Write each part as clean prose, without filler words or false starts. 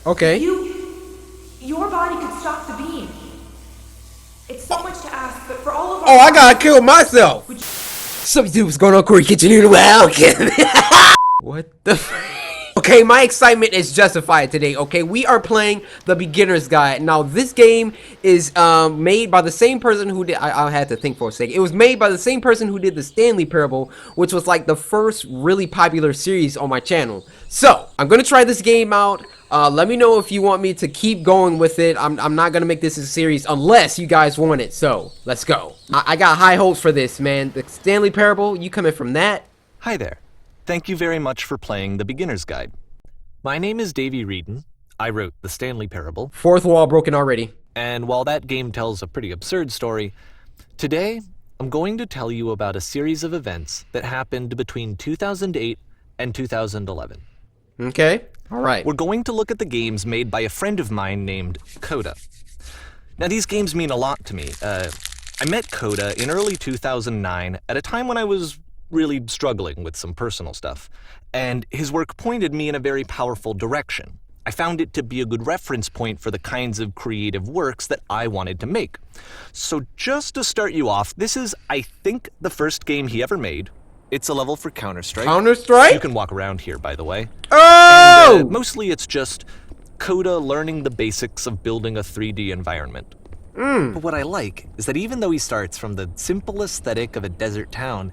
Okay. Your body could stop the beam. It's so much to ask, but for all of our... Oh, I gotta kill myself! Sup YouTube, what's going on? Corey Kitchen here. Welcome! What the Okay, my excitement is justified today, okay? We are playing the beginner's guide. Now, this game is made by the same person who did... I had to think for a second. It was made by the same person who did the Stanley Parable, which was like the first really popular series on my channel. So, I'm gonna try this game out. Let me know if you want me to keep going with it. I'm not gonna make this a series unless you guys want it. So, let's go. I got high hopes for this, man. The Stanley Parable, you coming from that? Hi there. Thank you very much for playing the Beginner's Guide. My name is Davey Reedon. I wrote the Stanley Parable. Fourth wall broken already. And while that game tells a pretty absurd story, today I'm going to tell you about a series of events that happened between 2008 and 2011. Okay. All right. We're going to look at the games made by a friend of mine named Kota. Now, these games mean a lot to me. I met Kota in early 2009 at a time when I was really struggling with some personal stuff, and his work pointed me in a very powerful direction. I found it to be a good reference point for the kinds of creative works that I wanted to make. So just to start you off, this is, I think, the first game he ever made. It's a level for Counter-Strike. Counter-Strike? You can walk around here, by the way. Oh! And, mostly it's just Kota learning the basics of building a 3D environment. But what I like is that even though he starts from the simple aesthetic of a desert town,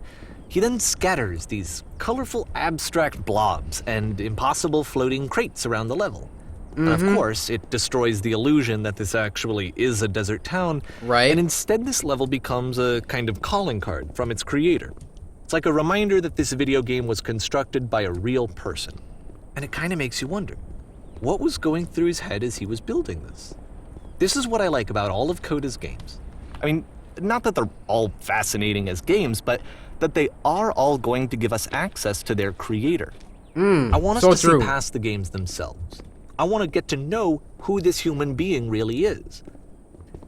he then scatters these colorful abstract blobs and impossible floating crates around the level. And of course, it destroys the illusion that this actually is a desert town. Right. And instead this level becomes a kind of calling card from its creator. It's like a reminder that this video game was constructed by a real person. And it kind of makes you wonder, what was going through his head as he was building this? This is what I like about all of Kota's games. I mean, not that they're all fascinating as games, but that they are all going to give us access to their creator. I want us to see past the games themselves. I want to get to know who this human being really is.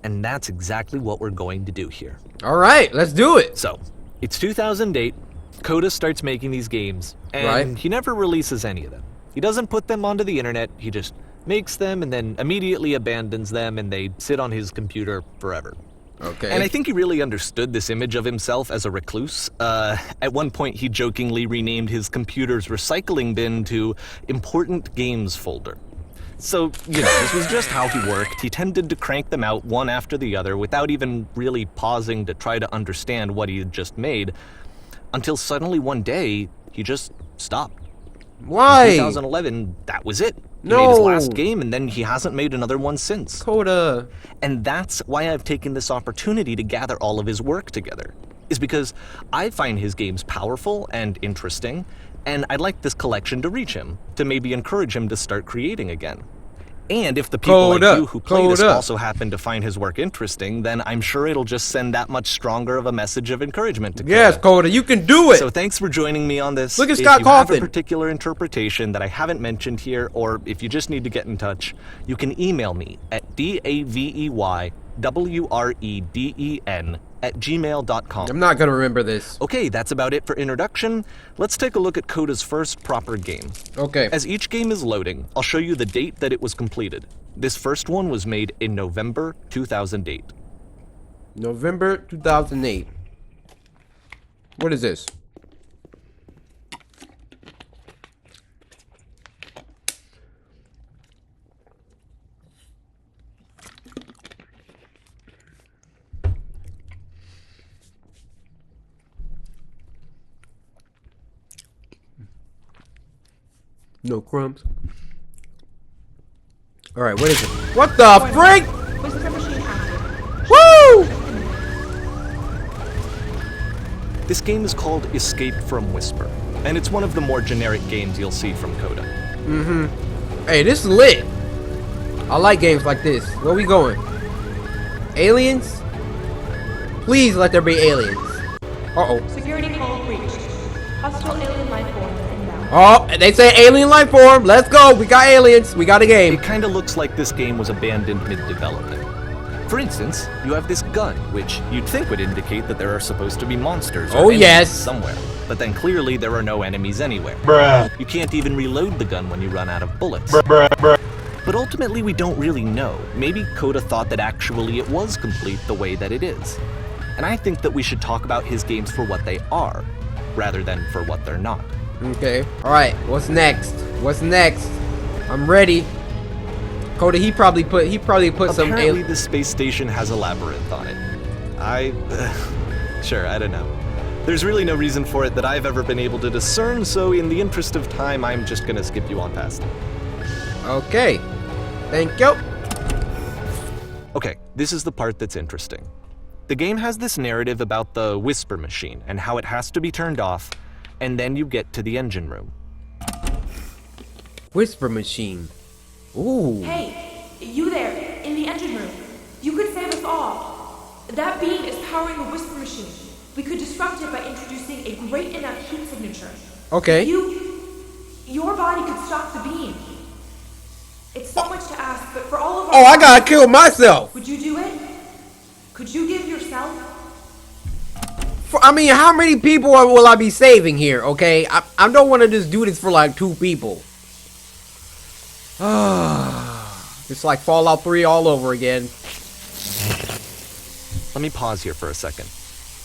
And that's exactly what we're going to do here. All right, let's do it. So, it's 2008, Kota starts making these games, and he never releases any of them. He doesn't put them onto the internet, he just makes them and then immediately abandons them, and they sit on his computer forever. Okay. And I think he really understood this image of himself as a recluse. At one point, he jokingly renamed his computer's recycling bin to Important Games Folder. So, you know, this was just how he worked. He tended to crank them out one after the other without even really pausing to try to understand what he had just made, until suddenly one day, he just stopped. Why? In 2011, that was it. He made his last game, and then he hasn't made another one since. Kota. And that's why I've taken this opportunity to gather all of his work together, is because I find his games powerful and interesting, and I'd like this collection to reach him, to maybe encourage him to start creating again. And if the people like you who play this also happen to find his work interesting, then I'm sure it'll just send that much stronger of a message of encouragement to Kota. Yes, Kota, you can do it! So thanks for joining me on this. Look at Scott If you have Coffin. a particular interpretation that I haven't mentioned here, or if you just need to get in touch, you can email me at daveywreden@gmail.com. I'm not gonna remember this. Okay, that's about it for introduction. Let's take a look at Kota's first proper game. Okay. As each game is loading, I'll show you the date that it was completed. This first one was made in November 2008. November 2008. What is this? No crumbs. All right, what is it? What the freak? Whisper machine active. Woo! This game is called Escape from Whisper, and it's one of the more generic games you'll see from Kota. Hey, this is lit. I like games like this. Where we going? Aliens? Please let there be aliens. Uh-oh. Security code breached. Hostile alien life forms inbound. Oh, they say alien life form. Let's go. We got aliens. We got a game. It kinda looks like this game was abandoned mid-development. For instance, you have this gun, which you'd think would indicate that there are supposed to be monsters or enemies somewhere. But then clearly there are no enemies anywhere. You can't even reload the gun when you run out of bullets. But But ultimately, we don't really know. Maybe Kota thought that actually it was complete the way that it is. And I think that we should talk about his games for what they are, rather than for what they're not. Okay. Alright, what's next? What's next? I'm ready. Kota, he probably put some Apparently the space station has a labyrinth on it. Sure, I don't know. There's really no reason for it that I've ever been able to discern, so in the interest of time, I'm just gonna skip you on past. Okay. Thank you. Okay, this is the part that's interesting. The game has this narrative about the whisper machine and how it has to be turned off, and then you get to the engine room. Whisper machine. Ooh. Hey, you there, in the engine room. You could save us all. That being is powering the whisper machine. We could disrupt it by introducing a great enough heat signature. Okay. Your body could stop the beam. It's so much to ask, but for all of our... Oh, I gotta kill myself. Would you do it? Could you give yourself? I mean, how many people will I be saving here, okay? I don't want to just do this for like 2 people. It's like Fallout 3 all over again. Let me pause here for a second.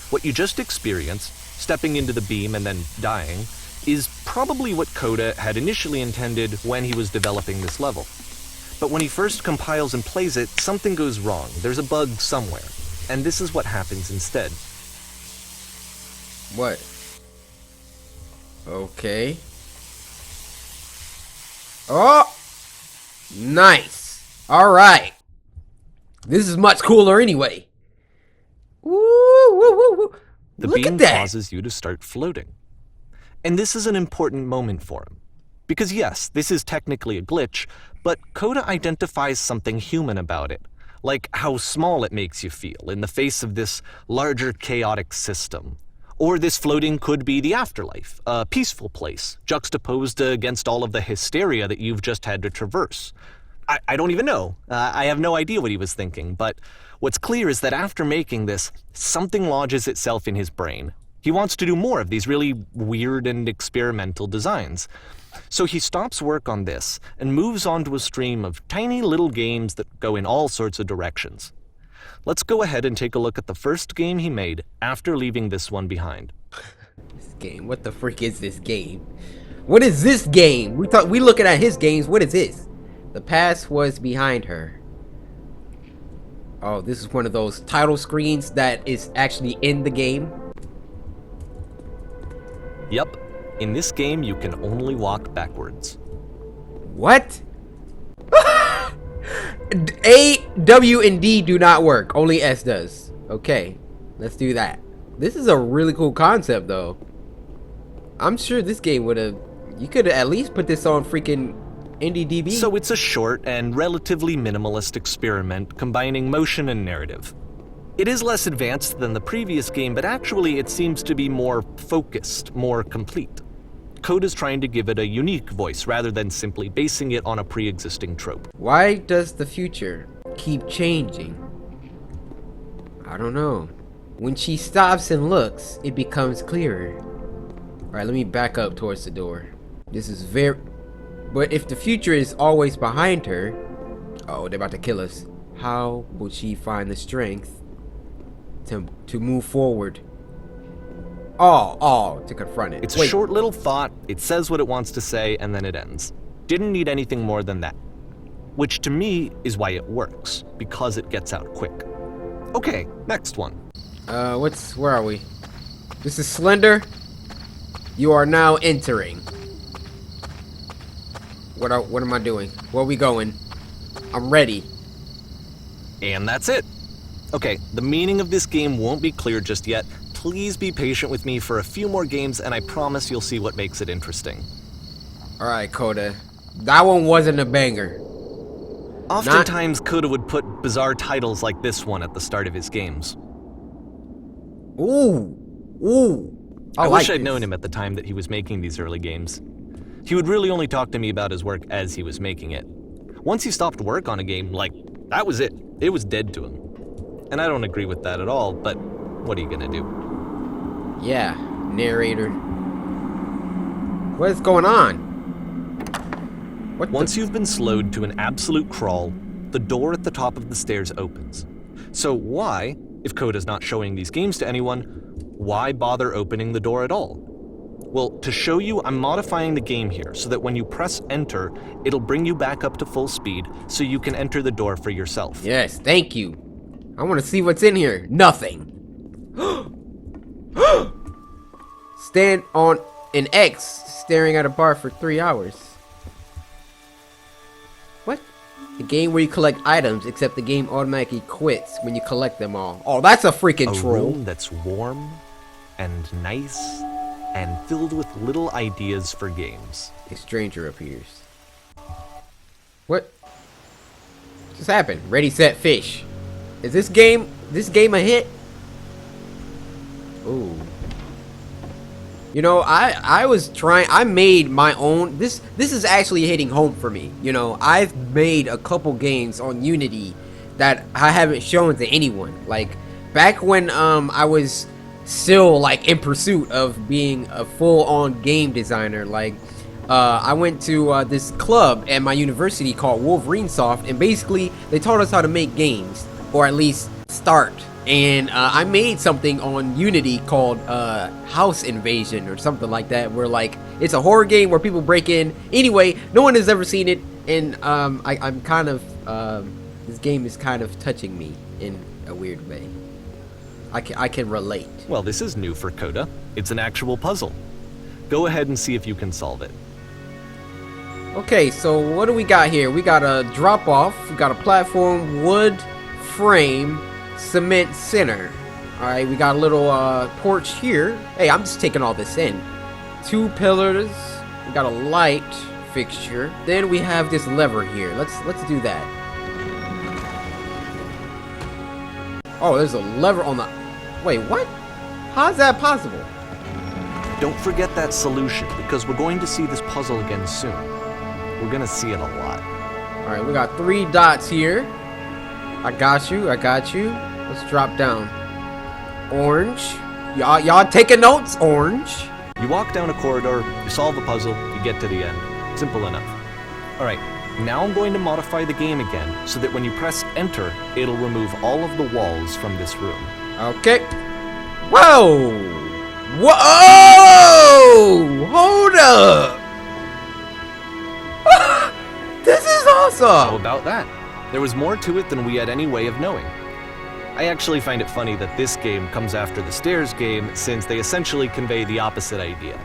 What you just experienced, stepping into the beam and then dying, is probably what Kota had initially intended when he was developing this level. But when he first compiles and plays it, something goes wrong. There's a bug somewhere. And this is what happens instead. What? Okay. Oh! Nice. Alright. This is much cooler anyway. Woo, woo, woo, woo. The Look beam at that. causes you to start floating. And this is an important moment for him. Because yes, this is technically a glitch, but Kota identifies something human about it. Like how small it makes you feel in the face of this larger chaotic system. Or this floating could be the afterlife, a peaceful place, juxtaposed against all of the hysteria that you've just had to traverse. I don't even know. I have no idea what he was thinking, but what's clear is that after making this, something lodges itself in his brain. He wants to do more of these really weird and experimental designs. So he stops work on this and moves on to a stream of tiny little games that go in all sorts of directions. Let's go ahead and take a look at the first game he made after leaving this one behind. This game, what the freak is this game? What is this game? We looking at his games. What is this? The past was behind her. Oh, this is one of those title screens that is actually in the game. Yep, in this game you can only walk backwards. What? A, W, and D do not work. Only S does. Okay, let's do that. This is a really cool concept, though. I'm sure this game would have... You could have at least put this on freaking IndieDB. So it's a short and relatively minimalist experiment combining motion and narrative. It is less advanced than the previous game, but actually it seems to be more focused, more complete. Kota's trying to give it a unique voice rather than simply basing it on a pre-existing trope. Why does the future keep changing? I don't know. When she stops and looks, it becomes clearer. Alright, let me back up towards the door. This is very... But if the future is always behind her... Oh, they're about to kill us. How will she find the strength to move forward? To confront it. It's a short little thought, it says what it wants to say, and then it ends. Didn't need anything more than that. Which to me is why it works, because it gets out quick. Okay, next one. Where are we? This is Slender. You are now entering. What am I doing? Where are we going? I'm ready. And that's it. Okay, the meaning of this game won't be clear just yet. Please be patient with me for a few more games, and I promise you'll see what makes it interesting. Alright, Kota. That one wasn't a banger. Oftentimes, Kota would put bizarre titles like this one at the start of his games. Ooh. I wish I'd known him at the time that he was making these early games. He would really only talk to me about his work as he was making it. Once he stopped work on a game, that was it. It was dead to him. And I don't agree with that at all, but what are you gonna do? Yeah, narrator. What is going on? What Once you've been slowed to an absolute crawl, the door at the top of the stairs opens. So why, if Kota's not showing these games to anyone, why bother opening the door at all? Well, to show you, I'm modifying the game here so that when you press enter, it'll bring you back up to full speed so you can enter the door for yourself. Yes, thank you. I want to see what's in here. Nothing. Stand on an X, staring at a bar for 3 hours. What? A game where you collect items, except the game automatically quits when you collect them all. Oh, that's a freaking A troll. room that's warm and nice and filled with little ideas for games. A stranger appears. What just happened? Ready, set, fish. Is this game a hit? Ooh. You know, I made my own. This is actually hitting home for me. You know, I've made a couple games on Unity that I haven't shown to anyone. Like back when I was still like in pursuit of being a full-on game designer. Like I went to this club at my university called Wolverine Soft, and basically they taught us how to make games, or at least start. And I made something on Unity called House Invasion or something like that, where like it's a horror game where people break in. Anyway, no one has ever seen it, and I'm kind of this game is kind of touching me in a weird way. I can relate. Well, this is new for Kota. It's an actual puzzle. Go ahead and see if you can solve it. Okay, so what do we got here? We got a drop off. We got a platform, wood frame, cement center. All right, we got a little porch here. Hey, I'm just taking all this in. 2 pillars. We got a light fixture. Then we have this lever here. Let's do that. Oh, there's a lever on the. Wait, what? How's that possible? Don't forget that solution, because we're going to see this puzzle again soon. We're gonna see it a lot. All right, we got 3 dots here. I got you. Let's drop down. Orange. Y'all taking notes? Orange. You walk down a corridor, you solve a puzzle, you get to the end. Simple enough. All right, now I'm going to modify the game again so that when you press enter, it'll remove all of the walls from this room. Okay. Whoa! Whoa! Hold up! This is awesome! How about that? There was more to it than we had any way of knowing. I actually find it funny that this game comes after the Stairs game, since they essentially convey the opposite idea.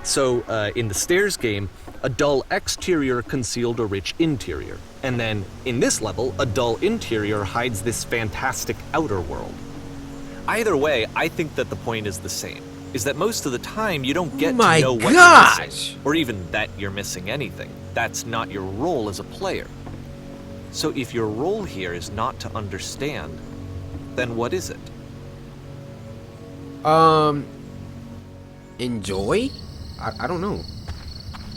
So, in the Stairs game, a dull exterior concealed a rich interior. And then, in this level, a dull interior hides this fantastic outer world. Either way, I think that the point is the same, is that most of the time you don't get to know what you're missing, or even that you're missing anything. That's not your role as a player. So if your role here is not to understand, then what is it? Enjoy? I don't know.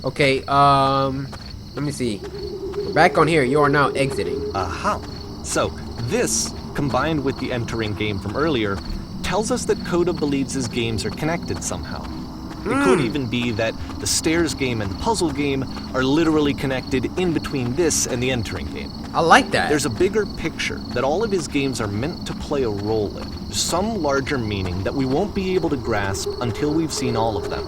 Okay, let me see. Back on here, you are now exiting. Aha. So, this, combined with the entering game from earlier, tells us that Kota believes his games are connected somehow. It could even be that the Stairs game and puzzle game are literally connected in between this and the entering game. I like that. There's a bigger picture that all of his games are meant to play a role in, some larger meaning that we won't be able to grasp until we've seen all of them.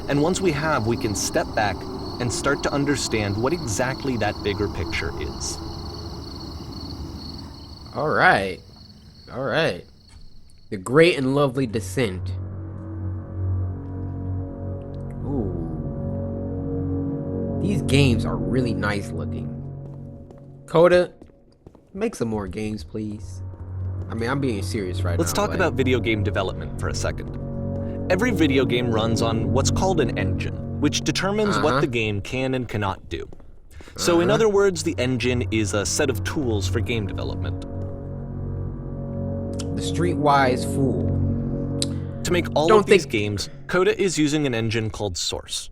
And once we have, we can step back and start to understand what exactly that bigger picture is. All right. The Great and Lovely Descent. Ooh. These games are really nice looking. Kota, make some more games, please. I mean, I'm being serious right now. Let's talk about video game development for a second. Every video game runs on what's called an engine, which determines what the game can and cannot do. So in other words, the engine is a set of tools for game development. The Streetwise Fool. To make all of these games, Kota is using an engine called Source.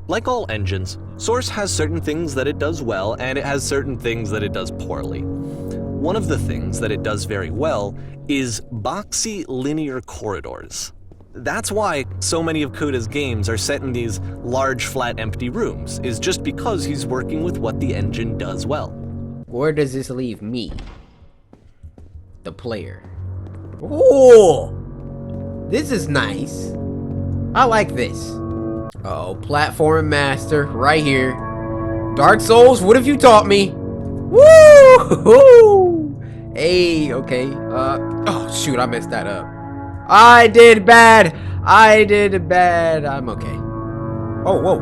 Like all engines, Source has certain things that it does well, and it has certain things that it does poorly. One of the things that it does very well is boxy linear corridors. That's why so many of Kota's games are set in these large, flat, empty rooms, is just because he's working with what the engine does well. Where does this leave me? The player. Ooh! This is nice. I like this. Uh-oh, platform master, right here. Dark Souls, what have you taught me? Woo! Hey, okay. Oh shoot, I messed that up. I did bad. I'm okay. Oh, whoa.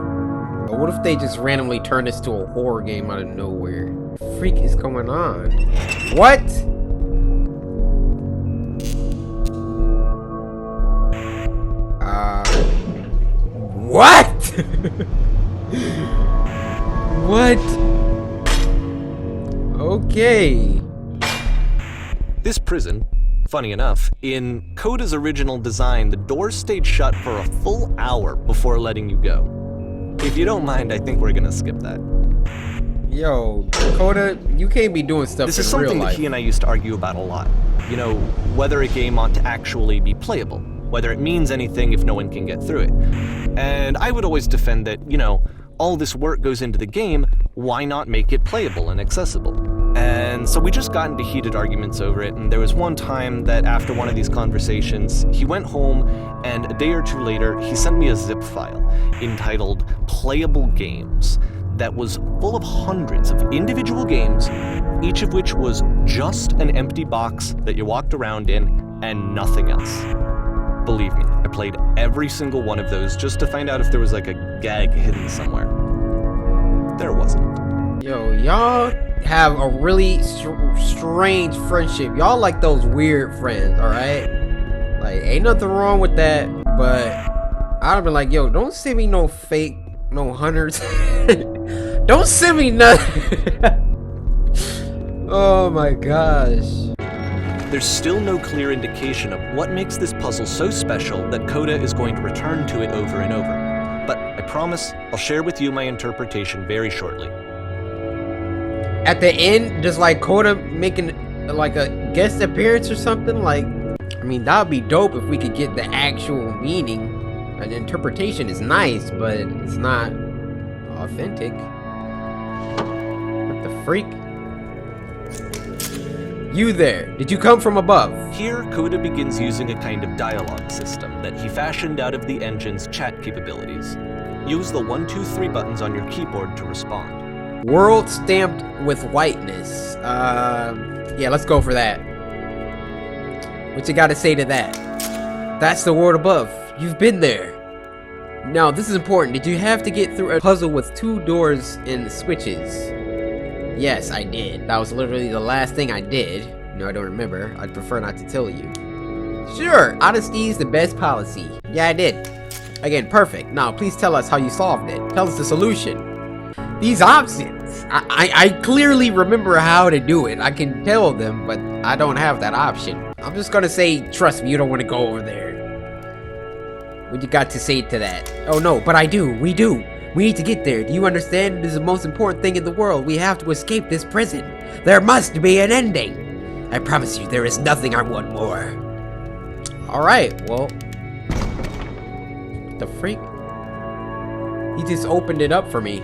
What if they just randomly turn this to a horror game out of nowhere? What the freak is going on? What? What? What? Okay. This prison, funny enough, in Kota's original design, the doors stayed shut for a full hour before letting you go. If you don't mind, I think we're gonna skip that. Yo, Kota, you can't be doing stuff This in is real something life. that he and I used to argue about a lot. You know, whether a game ought to actually be playable, whether it means anything if no one can get through it. And I would always defend that, you know, all this work goes into the game, why not make it playable and accessible? And so we just got into heated arguments over it, and there was one time that after one of these conversations, he went home, and a day or two later, he sent me a zip file entitled Playable Games that was full of hundreds of individual games, each of which was just an empty box that you walked around in and nothing else. Believe me, I played every single one of those just to find out if there was like a gag hidden somewhere. There wasn't. Yo, y'all have a really strange friendship. Y'all like those weird friends, alright? Like, ain't nothing wrong with that, but I'd be like, yo, don't send me no fake, no hunters. Don't send me nothing. Oh my gosh. There's still no clear indication of what makes this puzzle so special that Kota is going to return to it over and over. But I promise I'll share with you my interpretation very shortly. At the end, does like Kota making like a guest appearance or something? Like, I mean, that would be dope if we could get the actual meaning. An interpretation is nice, but it's not authentic. What the freak? You there, did you come from above? Here, Kota begins using a kind of dialogue system that he fashioned out of the engine's chat capabilities. Use the 1, 2, 3 buttons on your keyboard to respond. World stamped with whiteness. Yeah, let's go for that. What you gotta say to that? That's the world above. You've been there. Now, this is important. Did you have to get through a puzzle with 2 doors and switches? Yes, I did. That was literally the last thing I did. No, I don't remember. I'd prefer not to tell you. Sure, honesty is the best policy. Yeah, I did. Again, perfect. Now, please tell us how you solved it. Tell us the solution. These options. I clearly remember how to do it. I can tell them, but I don't have that option. I'm just gonna say, trust me, you don't want to go over there. What you got to say to that? Oh no, but I do. We do. We need to get there. Do you understand? It is the most important thing in the world. We have to escape this prison. There must be an ending. I promise you, there is nothing I want more. Alright, well. The freak? He just opened it up for me.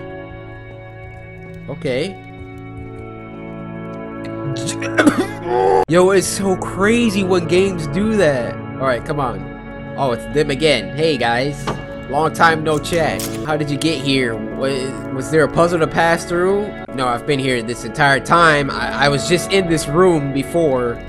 Okay. Yo, it's so crazy when games do that. Alright, come on. Oh, it's them again. Hey, guys. Long time no chat. How did you get here? Was there a puzzle to pass through? No, I've been here this entire time. I was just in this room before.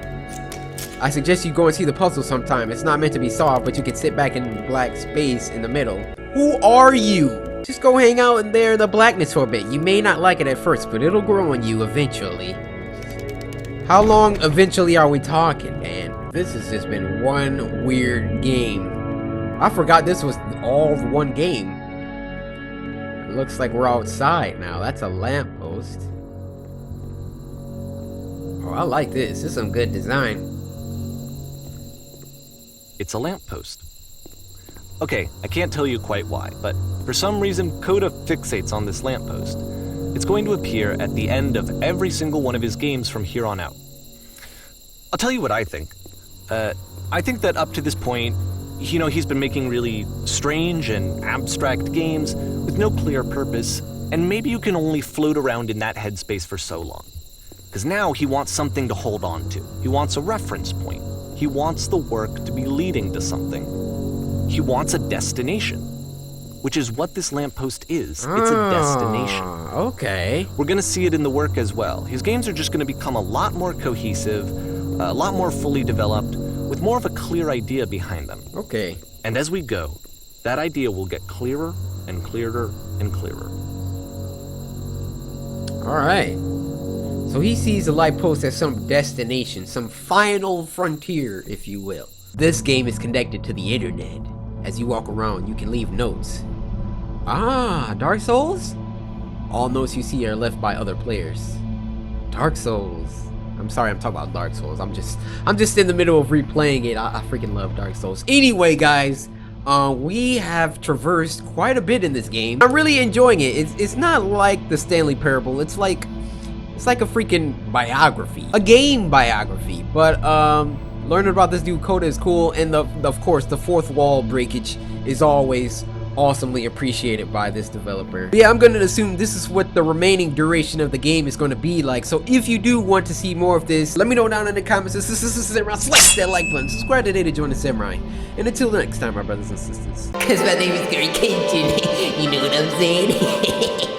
I suggest you go and see the puzzle sometime. It's not meant to be solved, but you can sit back in black space in the middle. Who are you? Just go hang out in there in the blackness for a bit. You may not like it at first, but it'll grow on you eventually. How long eventually are we talking, man? This has just been one weird game. I forgot this was all one game. It looks like we're outside now. That's a lamppost. Oh, I like this. This is some good design. It's a lamppost. Okay, I can't tell you quite why, but for some reason, Kota fixates on this lamppost. It's going to appear at the end of every single one of his games from here on out. I'll tell you what I think. I think that up to this point, You know, he's been making really strange and abstract games with no clear purpose, and maybe you can only float around in that headspace for so long. Because now he wants something to hold on to. He wants a reference point. He wants the work to be leading to something. He wants a destination, which is what this lamppost is. It's a destination. Okay. We're gonna see it in the work as well. His games are just gonna become a lot more cohesive, a lot more fully developed, with more of a clear idea behind them. Okay. And as we go, that idea will get clearer and clearer and clearer. Alright. So he sees the light post as some destination, some final frontier, if you will. This game is connected to the internet. As you walk around, you can leave notes. Ah, Dark Souls? All notes you see are left by other players. Dark Souls. I'm sorry, I'm talking about Dark Souls. I'm just in the middle of replaying it. I freaking love Dark Souls. Anyway, guys, we have traversed quite a bit in this game. I'm really enjoying it. It's not like the Stanley Parable. It's like a freaking biography, a game biography. But learning about this dude Kota is cool, and of course the fourth wall breakage is always awesomely appreciated by this developer. But yeah, I'm gonna assume this is what the remaining duration of the game is gonna be like. So if you do want to see more of this, let me know down in the comments. This is Samurai. Smash that like button, subscribe today to join the Samurai, and until next time, my brothers and sisters. Cause my name is CORYXKENSHIN, you know what I'm saying?